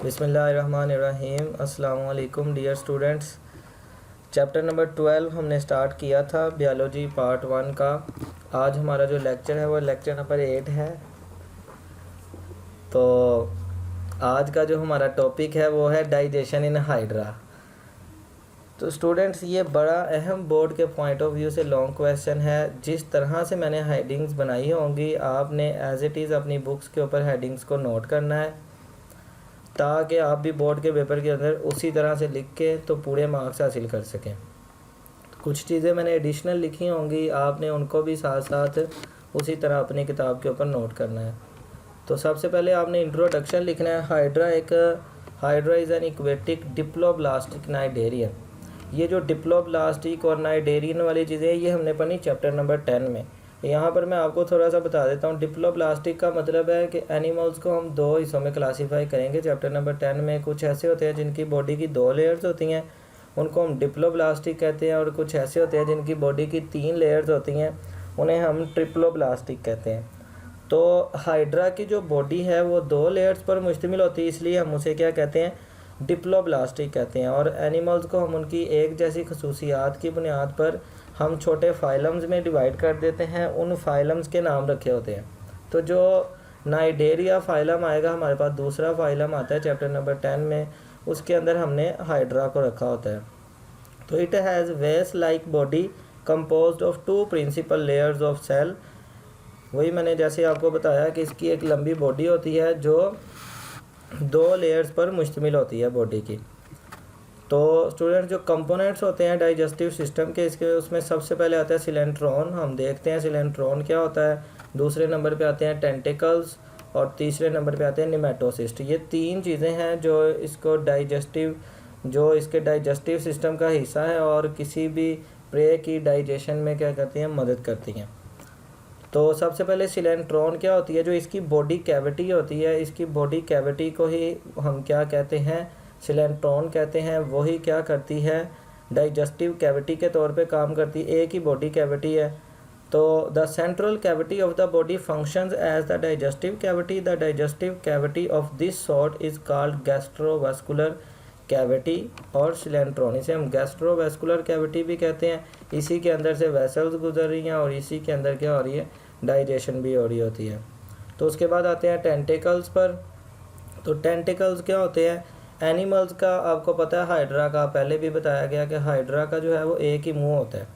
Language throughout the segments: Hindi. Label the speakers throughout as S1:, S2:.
S1: बिस्मिल्लाहिर्रहमानिर्रहीम। अस्सलाम वालेकुम डियर स्टूडेंट्स। चैप्टर नंबर 12 हमने स्टार्ट किया था बायोलॉजी पार्ट 1 का। आज हमारा जो लेक्चर है वो लेक्चर नंबर 8 है। तो आज का जो हमारा टॉपिक है वो है डाइजेशन इन हाइड्रा। तो स्टूडेंट्स ये बड़ा अहम बोर्ड के पॉइंट ऑफ व्यू से लॉन्ग क्वेश्चन है। जिस तरह से मैंने हेडिंग्स बनाई होंगी आपने एज इट इज़ अपनी बुक्स के ऊपर हेडिंग्स को नोट करना है, ताकि आप भी बोर्ड के पेपर के अंदर उसी तरह से लिख के तो पूरे मार्क्स हासिल कर सकें। कुछ चीज़ें मैंने एडिशनल लिखी होंगी, आपने उनको भी साथ साथ उसी तरह अपनी किताब के ऊपर नोट करना है। तो सबसे पहले आपने इंट्रोडक्शन लिखना है। Hydra is an aquatic diploblastic cnidarian. ये जो डिप्लोब्लास्टिक और नाइडेरियन वाली चीज़ें ये हमने पढ़ी चैप्टर नंबर 10 में। यहाँ पर मैं आपको थोड़ा सा बता देता हूँ। डिप्लोब्लास्टिक का मतलब है कि एनिमल्स को हम दो हिस्सों में क्लासीफाई करेंगे। चैप्टर नंबर 10 में कुछ ऐसे होते हैं जिनकी बॉडी की 2 लेयर्स होती हैं, उनको हम डिप्लोब्लास्टिक कहते हैं, और कुछ ऐसे होते हैं जिनकी बॉडी की 3 लेयर्स होती हैं, उन्हें हम ट्रिप्लोब्लास्टिक कहते हैं। तो हाइड्रा की जो बॉडी है वो 2 लेयर्स पर मुश्तमिल होती है, इसलिए हम उसे क्या कहते हैं, डिप्लोब्लास्टिक कहते हैं। और एनिमल्स को हम उनकी एक जैसी खसूसियात की बुनियाद पर हम छोटे फाइलम्स में डिवाइड कर देते हैं, उन फाइलम्स के नाम रखे होते हैं। तो जो नाइडेरिया फाइलम आएगा, हमारे पास दूसरा फाइलम आता है चैप्टर नंबर 10 में, उसके अंदर हमने हाइड्रा को रखा होता है। तो it has was like body composed of 2 principal layers of cell. वही मैंने जैसे आपको बताया कि इसकी एक लंबी बॉडी होती है जो 2 लेयर्स पर मुश्तमिल होती है बॉडी की। तो स्टूडेंट जो कंपोनेंट्स होते हैं डाइजेस्टिव सिस्टम के, इसके उसमें सबसे पहले आता है सिलेंट्रॉन। हम देखते हैं सिलेंट्रॉन क्या होता है। दूसरे नंबर पे आते हैं टेंटिकल्स और तीसरे नंबर पे आते हैं निमेटोसिस्ट। ये 3 चीज़ें हैं जो इसके डाइजेस्टिव सिस्टम का हिस्सा है और किसी भी प्रे की डाइजेशन में क्या करती हैं, मदद करती हैं। तो सबसे पहले सिलेंट्रॉन क्या होती है, जो इसकी बॉडी कैविटी होती है, इसकी बॉडी कैविटी को ही हम क्या कहते हैं, सिलेंट्रॉन कहते हैं। वही क्या करती है, डाइजेस्टिव कैविटी के तौर पे काम करती है। एक ही बॉडी कैविटी है। तो the central cavity of the body functions as the digestive cavity. The digestive cavity of this sort is called gastrovascular cavity और सिलेंट्रॉन। इसे हम गैस्ट्रोवास्कुलर कैविटी भी कहते हैं। इसी के अंदर से वेसल्स गुजर रही हैं और इसी के अंदर क्या हो रही है, डाइजेशन भी हो रही होती है। तो उसके बाद आते हैं टेंटिकल्स पर। तो टेंटिकल्स क्या होते हैं, एनिमल्स का आपको पता है, हाइड्रा का पहले भी बताया गया कि हाइड्रा का जो है वो एक ही मुंह होता है,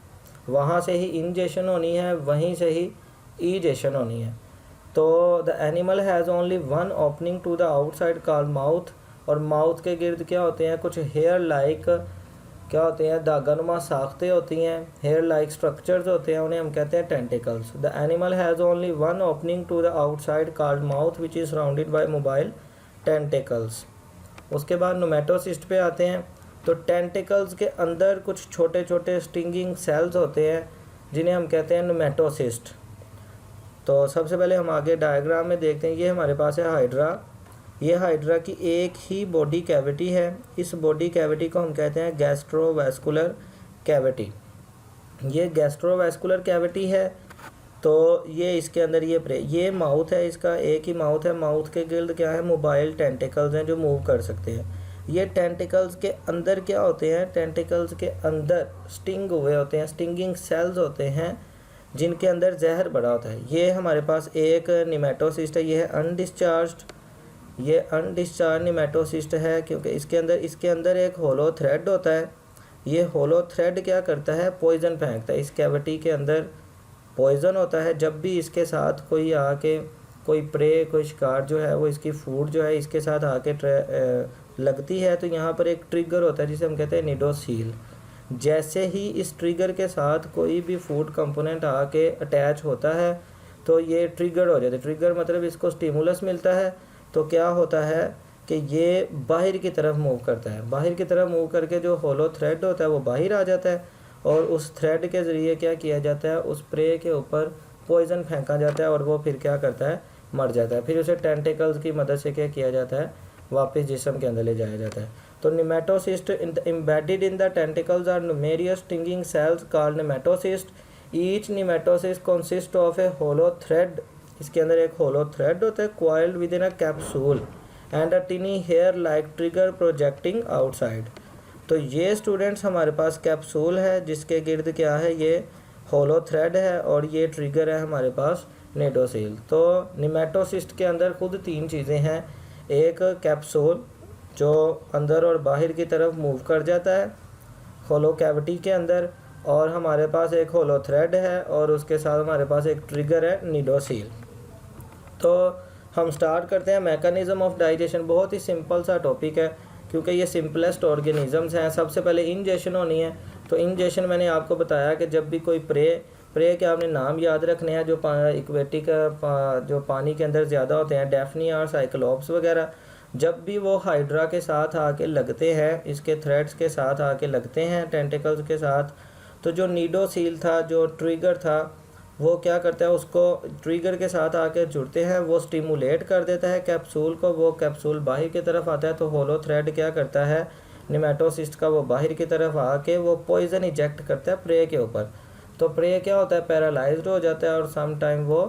S1: वहाँ से ही इंजेशन होनी है, वहीं से ही ईजेशन होनी है। तो the animal has only 1 opening to the outside called mouth. और माउथ के गिर्द क्या होते हैं, कुछ हेयर लाइक क्या होते हैं, दागानुमा साख्तें होती हैं, हेयर लाइक स्ट्रक्चर्स होते हैं, उन्हें हम कहते हैं tentacles. The animal has only 1 opening to the outside called mouth which is surrounded by mobile tentacles. उसके बाद नोमेटोसिस्ट पे आते हैं। तो टेंटिकल्स के अंदर कुछ छोटे छोटे स्टिंगिंग सेल्स होते हैं जिन्हें हम कहते हैं नोमेटोसिस्ट। तो सबसे पहले हम आगे डायग्राम में देखते हैं। ये हमारे पास है हाइड्रा। ये हाइड्रा की एक ही बॉडी कैविटी है। इस बॉडी कैविटी को हम कहते हैं गैस्ट्रोवास्कुलर कैविटी। ये गैस्ट्रोवास्कुलर कैविटी है। तो ये इसके अंदर ये माउथ है, इसका एक ही माउथ है। माउथ के गिर्द क्या है, मोबाइल टेंटिकल्स हैं जो मूव कर सकते हैं। ये टेंटिकल्स के अंदर क्या होते हैं, टेंटिकल्स के अंदर स्टिंग हुए होते हैं, स्टिंगिंग सेल्स होते हैं जिनके अंदर जहर भरा होता है। ये हमारे पास एक निमेटोसिस्ट है। ये है अनडिस्चार्ज निमेटोसिस्ट है, क्योंकि इसके अंदर एक होलो थ्रेड होता है। ये होलो थ्रेड क्या करता है, पॉइजन फेंकता है। इस कैविटी के अंदर पॉइज़न होता है। जब भी इसके साथ कोई आके कोई प्रे, कोई शिकार जो है वो इसकी फूड जो है इसके साथ आके लगती है, तो यहाँ पर एक ट्रिगर होता है जिसे हम कहते हैं निडोसील। जैसे ही इस ट्रिगर के साथ कोई भी फूड कंपोनेंट आके अटैच होता है तो ये ट्रिगर हो जाता है। ट्रिगर मतलब इसको स्टिमुलस मिलता है, तो क्या होता है कि ये बाहर की तरफ मूव करता है। बाहर की तरफ मूव करके जो होलो थ्रेड होता है वो बाहर आ जाता है और उस थ्रेड के ज़रिए क्या किया जाता है, उस प्रे के ऊपर पॉइज़न फेंका जाता है और वो फिर क्या करता है, मर जाता है। फिर उसे टेंटिकल्स की मदद से क्या किया जाता है, वापस जिस्म के अंदर ले जाया जाता है। तो nematocyst embedded in the tentacles are numerous stinging cells called nematocyst. Each nematocyst consist of a hollow thread. इसके अंदर एक होलो थ्रेड होता है, coiled within a capsule and a tiny hair like trigger projecting outside. तो ये स्टूडेंट्स हमारे पास कैप्सूल है जिसके गिर्द क्या है, ये होलो थ्रेड है और ये ट्रिगर है हमारे पास निडोसील। तो निमेटोसिस्ट के अंदर खुद तीन चीज़ें हैं, एक कैप्सूल जो अंदर और बाहर की तरफ मूव कर जाता है होलो कैविटी के अंदर, और हमारे पास एक होलो थ्रेड है और उसके साथ हमारे पास एक ट्रिगर है निडोसील। तो हम स्टार्ट करते हैं मैकेनिज़्म ऑफ डाइजेशन। बहुत ही सिंपल सा टॉपिक है क्योंकि ये सिंपलेस्ट ऑर्गेनिजम्स हैं। सबसे पहले इंजेशन होनी है। तो इंजेशन मैंने आपको बताया कि जब भी कोई प्रे के आपने नाम याद रखने हैं जो इक्वेटिक जो पानी के अंदर ज़्यादा होते हैं, डेफनिया और साइक्लोप्स वगैरह, जब भी वो हाइड्रा के साथ आके लगते हैं, इसके थ्रेड्स के साथ आके लगते हैं टेंटिकल्स के साथ, तो जो निडोसील था, जो ट्रिगर था, वो क्या करता है, उसको ट्रिगर के साथ आके जुड़ते हैं, वो स्टिमुलेट कर देता है कैप्सूल को। वो कैप्सूल बाहर की तरफ आता है तो होलो थ्रेड क्या करता है निमेटोसिस्ट का, वो बाहर की तरफ आके वो पॉइजन इजेक्ट करता है प्रे के ऊपर। तो प्रे क्या होता है, पैरालाइज्ड हो जाता है और सम टाइम वो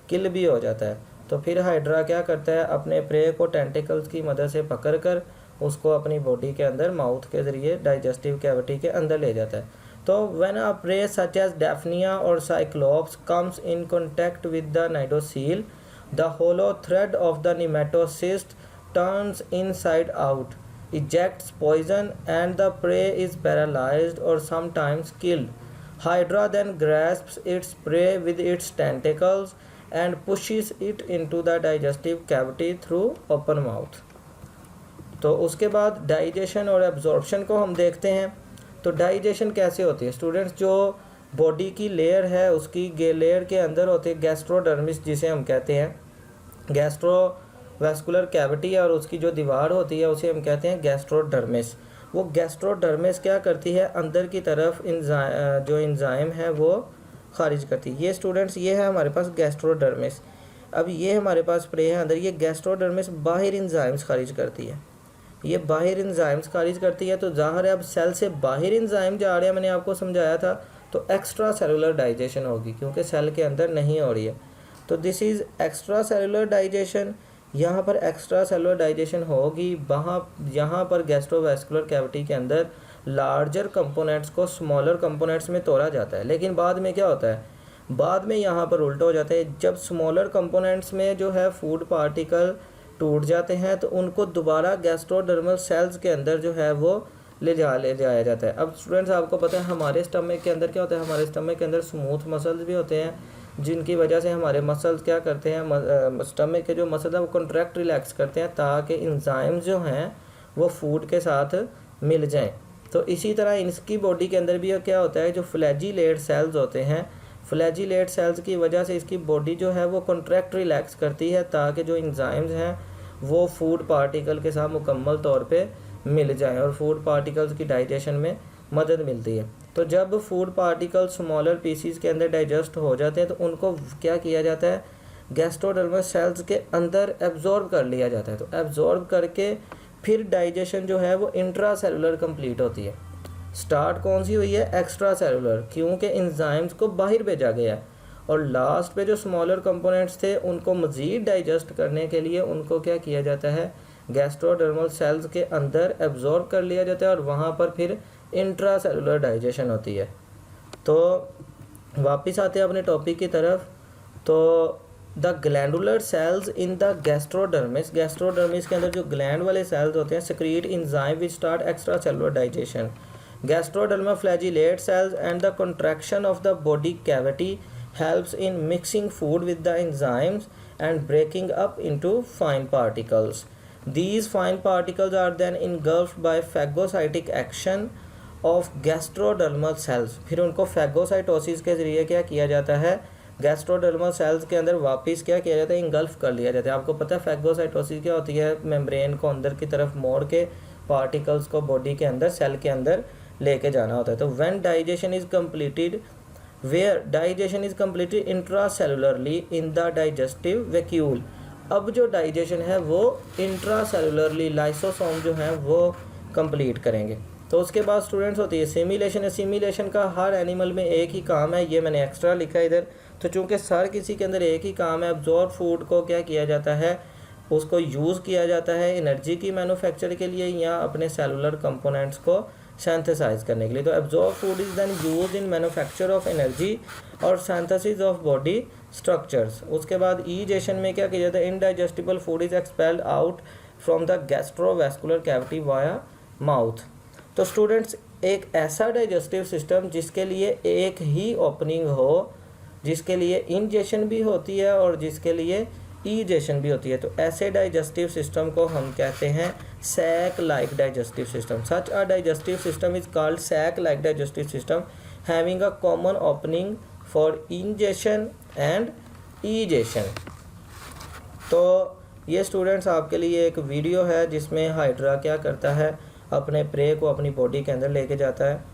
S1: किल भी हो जाता है। तो फिर हाइड्रा क्या करता है, अपने प्रे को टेंटिकल्स की मदद से पकड़कर उसको अपनी बॉडी के अंदर माउथ के ज़रिए डाइजेस्टिव कैविटी के अंदर ले जाता है। तो when a prey such as Daphnia or Cyclops comes in contact with the nidocyl, the hollow thread of the nematocyst turns inside out, ejects poison, and the prey is paralyzed or sometimes killed. Hydra then grasps its prey with its tentacles and pushes it into the digestive cavity through open mouth. तो उसके बाद डाइजेशन और एब्जॉर्प्शन को हम देखते हैं। तो डाइजेशन कैसे होती है स्टूडेंट्स, जो बॉडी की लेयर है उसकी लेयर के अंदर होती है गैस्ट्रोडर्मिस जिसे हम कहते हैं, गैस्ट्रोवैस्कुलर कैविटी, और उसकी जो दीवार होती है उसे हम कहते हैं गैस्ट्रोडर्मिस। वो गैस्ट्रोडर्मिस क्या करती है, अंदर की तरफ जो एंजाइम है वो खारिज करती है। ये स्टूडेंट्स ये है हमारे पास गैस्ट्रोडर्मिस। अब ये हमारे पास प्रे है अंदर, ये गैस्ट्रोडर्मिस बाहर एंजाइम्स खारिज करती है, ये बाहर एंजाइम्स खारिज करती है। तो ज़ाहिर है अब सेल से बाहर एंजाइम जा रहे हैं, मैंने आपको समझाया था, तो एक्स्ट्रा सेलुलर डाइजेशन होगी क्योंकि सेल के अंदर नहीं हो रही है। तो this is extra cellular digestion. यहाँ पर एक्स्ट्रा सेलुलर डाइजेशन होगी, यहाँ पर गैस्ट्रोवैस्कुलर कैविटी के अंदर लार्जर कंपोनेंट्स को स्मॉलर कंपोनेंट्स में तोड़ा जाता है। लेकिन बाद में क्या होता है, बाद में यहाँ पर उल्टा हो जाता है। जब स्मॉलर कंपोनेंट्स में जो है फूड पार्टिकल टूट जाते हैं तो उनको दोबारा गैस्ट्रोडर्मल सेल्स के अंदर जो है वो ले जाया जाता है। अब स्टूडेंट्स आपको पता है हमारे स्टमक के अंदर क्या होता है, हमारे स्टमक के अंदर स्मूथ मसल्स भी होते हैं जिनकी वजह से हमारे मसल्स क्या करते हैं, स्टमक के जो मसल है वो कॉन्ट्रैक्ट रिलैक्स करते हैं ताकि एंजाइम्स जो हैं वो फूड के साथ मिल जाएं। तो इसी तरह इसकी बॉडी के अंदर भी क्या होता है, जो फ्लैजिलेट सेल्स होते हैं, फ्लैजिलेट सेल्स की वजह से इसकी बॉडी जो है वो कॉन्ट्रैक्ट रिलैक्स करती है ताकि जो एंजाइम्स हैं वो फूड पार्टिकल के साथ मुकम्मल तौर पे मिल जाएं और फूड पार्टिकल्स की डाइजेशन में मदद मिलती है। तो जब फूड पार्टिकल स्मॉलर पीसीज के अंदर डाइजेस्ट हो जाते हैं तो उनको क्या किया जाता है, गैस्ट्रोडर्मल सेल्स के अंदर एब्जॉर्ब कर लिया जाता है। तो एब्जॉर्ब करके फिर डाइजेशन जो है वो इंट्रा सेलुलर कंप्लीट होती है। स्टार्ट कौन सी हुई है, एक्स्ट्रा सेलुलर, क्योंकि एंजाइम्स को बाहर भेजा गया है। और लास्ट पे जो स्मॉलर कंपोनेंट्स थे उनको मज़ीद डाइजेस्ट करने के लिए उनको क्या किया जाता है, गैस्ट्रोडर्मल सेल्स के अंदर एब्जॉर्ब कर लिया जाता है और वहाँ पर फिर इंट्रा सेलुलर डाइजेशन होती है। तो वापस आते हैं अपने टॉपिक की तरफ। तो the glandular cells in the gastrodermis, gastrodermis के अंदर जो ग्लैंड वाले सेल्स होते हैं secrete enzyme which start extracellular digestion. Gastrodermal flagellate cells and the contraction of the body cavity helps in mixing food with the enzymes and breaking up into fine particles. These fine particles are then engulfed by phagocytic action of gastrodermal cells. फिर उनको phagocytosis के ज़रिए क्या किया जाता है, गैस्ट्रोडर्मल सेल्स के अंदर वापस क्या किया जाता है, इंगल्फ कर लिया जाता है। आपको पता है फैगोसाइटोसिस क्या होती है, मेम्ब्रेन को अंदर की तरफ मोड़ के पार्टिकल्स को बॉडी के अंदर सेल के अंदर लेके जाना होता है। तो when digestion is completed, where digestion is completed intracellularly in the digestive vacuole. अब जो डाइजेशन है वो इंट्रासेलुलरली लाइसोसोम जो है वो कंप्लीट करेंगे। तो उसके बाद स्टूडेंट्स होती है सिमिलेशन। सिमिलेशन का हर एनिमल में एक ही काम है, ये मैंने एक्स्ट्रा लिखा है इधर। तो चूंकि हर किसी के अंदर एक ही काम है, एब्जॉर्ब फूड को क्या किया जाता है, उसको यूज़ किया जाता है एनर्जी की मैन्युफैक्चर के लिए या अपने सेलुलर कंपोनेंट्स को सिंथेसाइज करने के लिए। तो absorb food is then use in manufacture of energy और सिंथेसिस ऑफ बॉडी स्ट्रक्चर्स। उसके बाद ईजेशन में क्या किया जाता है, indigestible food is expelled out from the gastrovascular cavity via mouth. तो स्टूडेंट्स, एक ऐसा डाइजेस्टिव सिस्टम जिसके लिए एक ही ओपनिंग हो, जिसके लिए इंजेशन भी होती है और जिसके लिए ईजेशन भी होती है, तो ऐसे डाइजेस्टिव सिस्टम को हम कहते हैं sac like digestive system. Such a digestive system is called sac like digestive system having a common opening for ingestion and egestion. तो ये स्टूडेंट्स आपके लिए एक वीडियो है जिसमें हाइड्रा क्या करता है, अपने प्रे को अपनी बॉडी के अंदर लेके जाता है।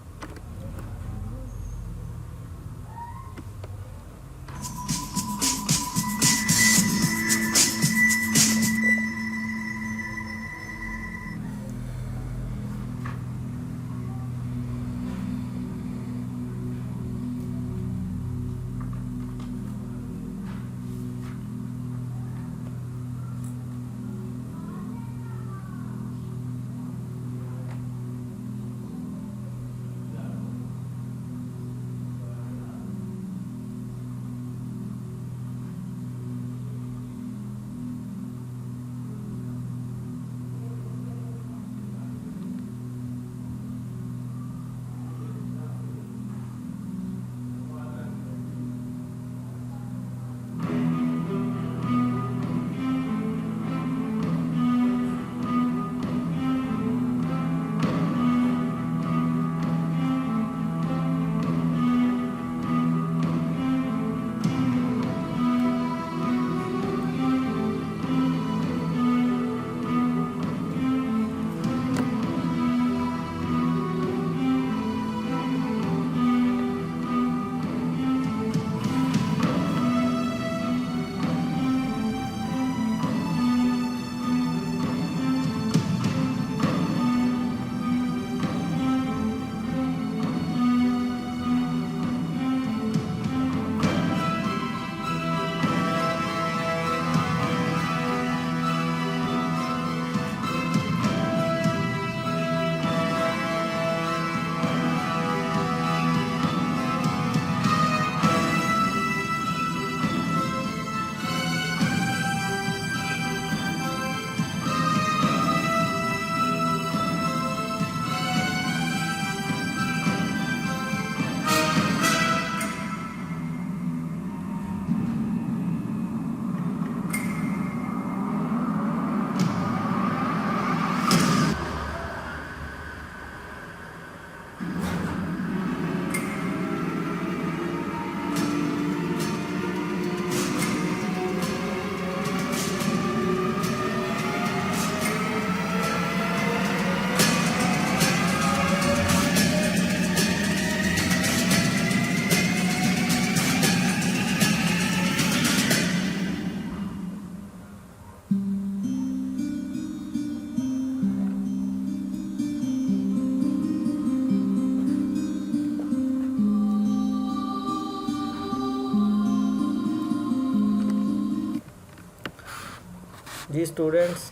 S1: जी स्टूडेंट्स,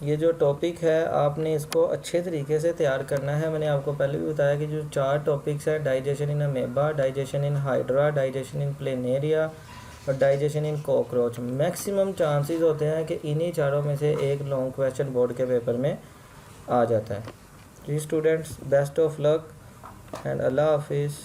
S1: ये जो टॉपिक है आपने इसको अच्छे तरीके से तैयार करना है। मैंने आपको पहले भी बताया कि जो 4 टॉपिक्स है, digestion in amoeba, digestion in hydra, digestion in planaria और digestion in cockroach, maximum chances होते हैं कि इन्हीं चारों में से एक लॉन्ग क्वेश्चन बोर्ड के पेपर में आ जाता है। जी students, best of luck and अल्लाह हाफिज़।